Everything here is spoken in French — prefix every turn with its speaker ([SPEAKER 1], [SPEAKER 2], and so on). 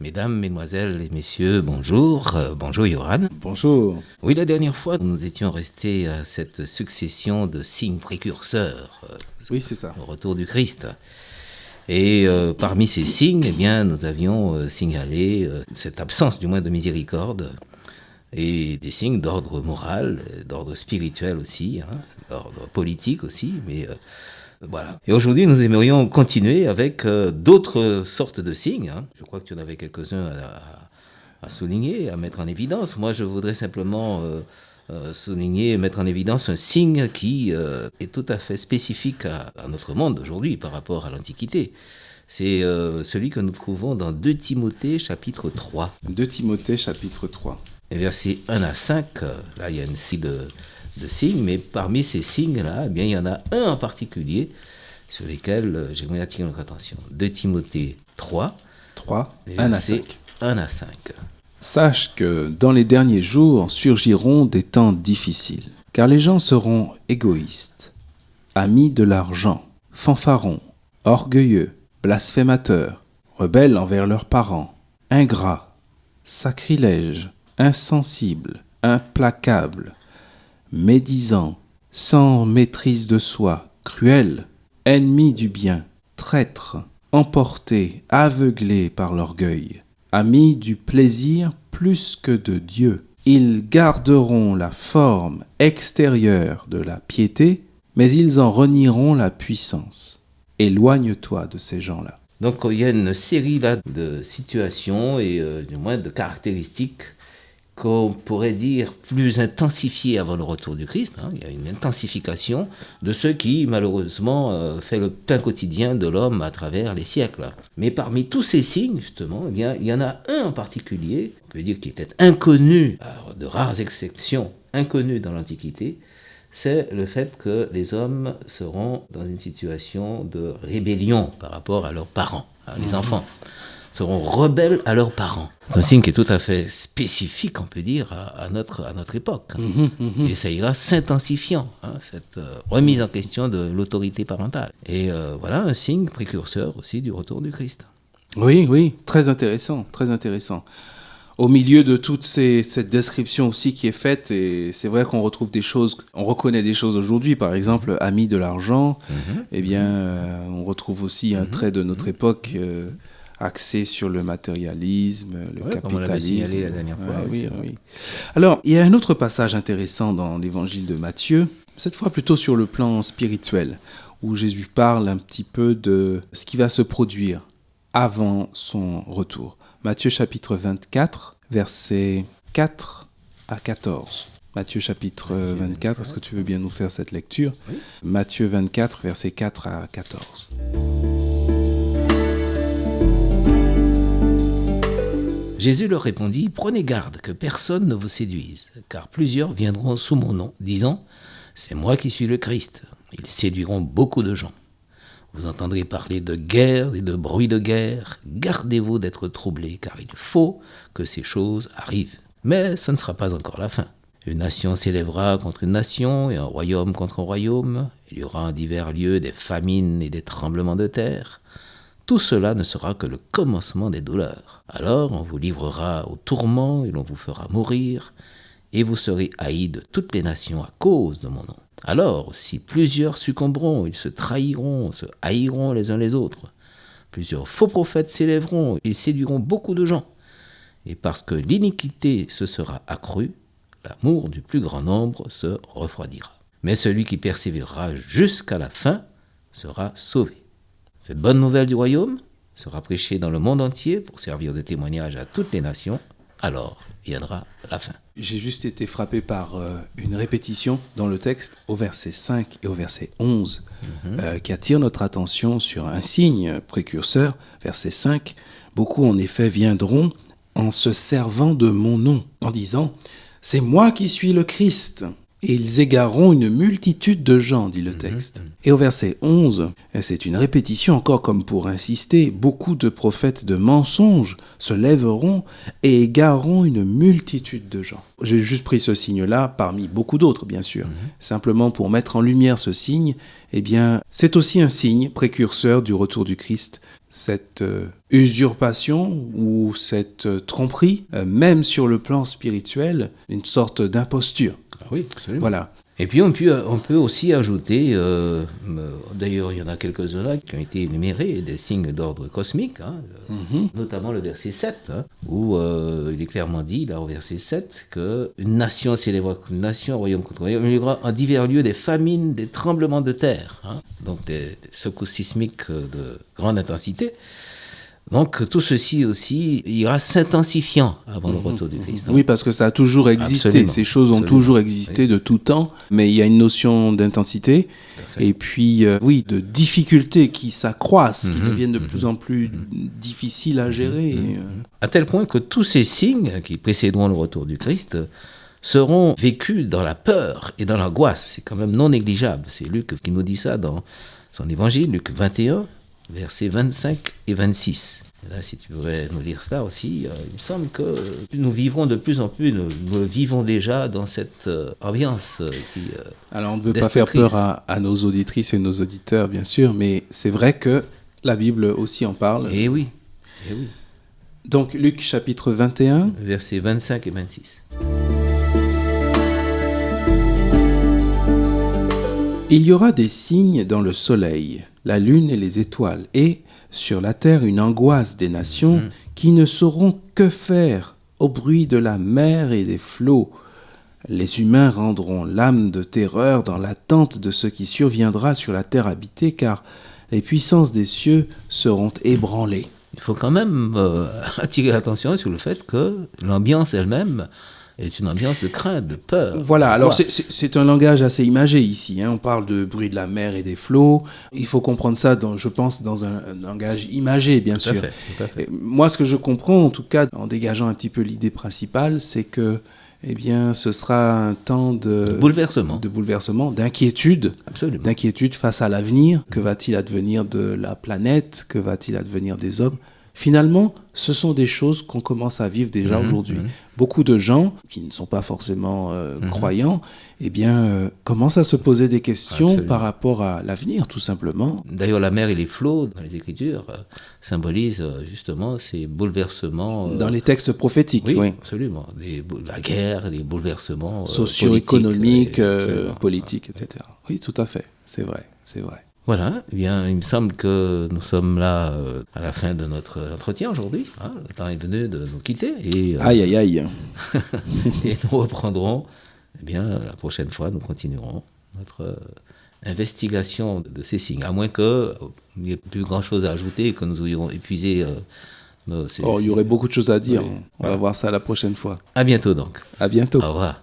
[SPEAKER 1] Mesdames, Mesdemoiselles et Messieurs, bonjour. Bonjour Yoran.
[SPEAKER 2] Bonjour.
[SPEAKER 1] Oui, la dernière fois, nous étions restés à cette succession de signes précurseurs.
[SPEAKER 2] Oui, c'est ça.
[SPEAKER 1] Au retour du Christ. Et parmi ces signes, eh bien, nous avions signalé cette absence du moins de miséricorde et des signes d'ordre moral, d'ordre spirituel aussi, d'ordre politique aussi, mais voilà. Et aujourd'hui, nous aimerions continuer avec d'autres sortes de signes. Je crois que tu en avais quelques-uns à souligner, à mettre en évidence. Moi, je voudrais simplement souligner et mettre en évidence un signe qui est tout à fait spécifique à notre monde aujourd'hui par rapport à l'Antiquité. C'est celui que nous trouvons dans 2 Timothée chapitre 3.
[SPEAKER 2] 2 Timothée chapitre 3.
[SPEAKER 1] Et versets 1 à 5, là il y a une série de signes, mais parmi ces signes-là, eh bien, il y en a un en particulier sur lesquels j'aimerais attirer notre attention. 2 Timothée 3,
[SPEAKER 2] 1 à 5.
[SPEAKER 1] 1 à 5.
[SPEAKER 2] Sache que dans les derniers jours surgiront des temps difficiles, car les gens seront égoïstes, amis de l'argent, fanfarons, orgueilleux, blasphémateurs, rebelles envers leurs parents, ingrats, sacrilèges, insensibles, implacables, médisants, sans maîtrise de soi, cruels, ennemis du bien, traîtres, emportés, aveuglés par l'orgueil, amis du plaisir plus que de Dieu. Ils garderont la forme extérieure de la piété, mais ils en renieront la puissance. Éloigne-toi de ces gens-là.
[SPEAKER 1] Donc il y a une série là de situations et du moins de caractéristiques qu'on pourrait dire plus intensifiées avant le retour du Christ. Il y a une intensification de ce qui malheureusement fait le pain quotidien de l'homme à travers les siècles. Mais parmi tous ces signes justement, eh bien, il y en a un en particulier, on peut dire qui était inconnu, alors, de rares exceptions, inconnu dans l'Antiquité. C'est le fait que les hommes seront dans une situation de rébellion par rapport à leurs parents, les enfants seront rebelles à leurs parents. C'est un signe qui est tout à fait spécifique, on peut dire, à notre époque. Et ça ira s'intensifiant, cette remise en question de l'autorité parentale. Et voilà un signe précurseur aussi du retour du Christ.
[SPEAKER 2] Oui, très intéressant, très intéressant. Au milieu de toute cette description aussi qui est faite, et c'est vrai qu'on retrouve des choses, on reconnaît des choses aujourd'hui, par exemple, amis de l'argent, eh bien, on retrouve aussi un trait de notre époque axé sur le matérialisme, le capitalisme.
[SPEAKER 1] Comme on l'avait signalé la dernière fois.
[SPEAKER 2] Oui. Alors, il y a un autre passage intéressant dans l'évangile de Matthieu, cette fois plutôt sur le plan spirituel, où Jésus parle un petit peu de ce qui va se produire avant son retour. Matthieu chapitre 24, versets 4 à 14. Matthieu chapitre 24, est-ce que tu veux bien nous faire cette lecture ?
[SPEAKER 1] Oui.
[SPEAKER 2] Matthieu 24, versets 4 à 14.
[SPEAKER 1] Jésus leur répondit, « Prenez garde que personne ne vous séduise, car plusieurs viendront sous mon nom, disant, « C'est moi qui suis le Christ. » Ils séduiront beaucoup de gens. Vous entendrez parler de guerres et de bruits de guerre. Gardez-vous d'être troublés, car il faut que ces choses arrivent. Mais ce ne sera pas encore la fin. Une nation s'élèvera contre une nation et un royaume contre un royaume. Il y aura en divers lieux des famines et des tremblements de terre. Tout cela ne sera que le commencement des douleurs. Alors on vous livrera au tourment et l'on vous fera mourir, et vous serez haïs de toutes les nations à cause de mon nom. Alors, si plusieurs succomberont, ils se trahiront, se haïront les uns les autres. Plusieurs faux prophètes s'élèveront et séduiront beaucoup de gens. Et parce que l'iniquité se sera accrue, l'amour du plus grand nombre se refroidira. Mais celui qui persévérera jusqu'à la fin sera sauvé. Cette bonne nouvelle du royaume sera prêchée dans le monde entier pour servir de témoignage à toutes les nations. Alors viendra la fin.
[SPEAKER 2] J'ai juste été frappé par une répétition dans le texte au verset 5 et au verset 11 qui attire notre attention sur un signe précurseur. Verset 5, « Beaucoup en effet viendront en se servant de mon nom, en disant « C'est moi qui suis le Christ ». Et ils égareront une multitude de gens, dit le texte. Et au verset 11, c'est une répétition encore comme pour insister, beaucoup de prophètes de mensonges se lèveront et égareront une multitude de gens. J'ai juste pris ce signe-là parmi beaucoup d'autres, bien sûr. Simplement pour mettre en lumière ce signe, eh bien, c'est aussi un signe précurseur du retour du Christ cette usurpation ou cette tromperie, même sur le plan spirituel, une sorte d'imposture.
[SPEAKER 1] Ah oui, absolument.
[SPEAKER 2] Voilà.
[SPEAKER 1] Et puis on peut aussi ajouter, d'ailleurs il y en a quelques-uns là qui ont été énumérés, des signes d'ordre cosmique, notamment le verset 7, où il est clairement dit, là au verset 7, qu'une nation s'élèvera contre une nation, royaume contre royaume, il y aura en divers lieux des famines, des tremblements de terre, donc des secousses sismiques de grande intensité. Donc tout ceci aussi ira s'intensifiant avant le retour du Christ.
[SPEAKER 2] Oui, parce que ça a toujours existé.
[SPEAKER 1] Absolument.
[SPEAKER 2] Ces choses ont toujours existé de tout temps, mais il y a une notion d'intensité et puis de difficultés qui s'accroissent, qui deviennent de plus en plus difficiles à gérer.
[SPEAKER 1] À tel point que tous ces signes qui précéderont le retour du Christ seront vécus dans la peur et dans l'angoisse. C'est quand même non négligeable. C'est Luc qui nous dit ça dans son évangile, Luc 21. Versets 25 et 26. Et là, si tu pourrais nous lire ça aussi, il me semble que nous vivrons de plus en plus, nous vivons déjà dans cette ambiance qui...
[SPEAKER 2] Alors, on ne veut pas faire peur à nos auditrices et nos auditeurs, bien sûr, mais c'est vrai que la Bible aussi en parle.
[SPEAKER 1] Eh oui, eh oui.
[SPEAKER 2] Donc, Luc chapitre 21.
[SPEAKER 1] Versets 25 et 26.
[SPEAKER 2] Il y aura des signes dans le soleil, la lune et les étoiles, et sur la terre une angoisse des nations qui ne sauront que faire au bruit de la mer et des flots. Les humains rendront l'âme de terreur dans l'attente de ce qui surviendra sur la terre habitée, car les puissances des cieux seront ébranlées.
[SPEAKER 1] Il faut quand même attirer l'attention sur le fait que l'ambiance elle-même est une ambiance de crainte, de peur.
[SPEAKER 2] Voilà, alors c'est un langage assez imagé ici. On parle de bruit de la mer et des flots. Il faut comprendre ça, je pense, dans un langage imagé, bien sûr.
[SPEAKER 1] Tout à fait.
[SPEAKER 2] Moi, ce que je comprends, en tout cas, en dégageant un petit peu l'idée principale, c'est que ce sera un temps de bouleversement, d'inquiétude.
[SPEAKER 1] Absolument.
[SPEAKER 2] D'inquiétude face à l'avenir. Que va-t-il advenir de la planète? Que va-t-il advenir des hommes? Finalement, ce sont des choses qu'on commence à vivre déjà aujourd'hui. Beaucoup de gens qui ne sont pas forcément croyants, commencent à se poser des questions par rapport à l'avenir, tout simplement.
[SPEAKER 1] D'ailleurs, la mer et les flots, dans les Écritures, symbolisent justement ces bouleversements...
[SPEAKER 2] dans les textes prophétiques, oui.
[SPEAKER 1] Absolument. La guerre, les bouleversements
[SPEAKER 2] socio-économiques, politiques, etc. Oui, tout à fait. C'est vrai.
[SPEAKER 1] Voilà, il me semble que nous sommes là à la fin de notre entretien aujourd'hui. Le temps est venu de nous quitter. Et,
[SPEAKER 2] aïe.
[SPEAKER 1] Et nous reprendrons, la prochaine fois, nous continuerons notre investigation de ces signes. À moins qu'il n'y ait plus grand-chose à ajouter et que nous ayons épuisé
[SPEAKER 2] il y aurait beaucoup de choses à dire. On va voir ça la prochaine fois.
[SPEAKER 1] À bientôt donc.
[SPEAKER 2] À bientôt.
[SPEAKER 1] Au revoir.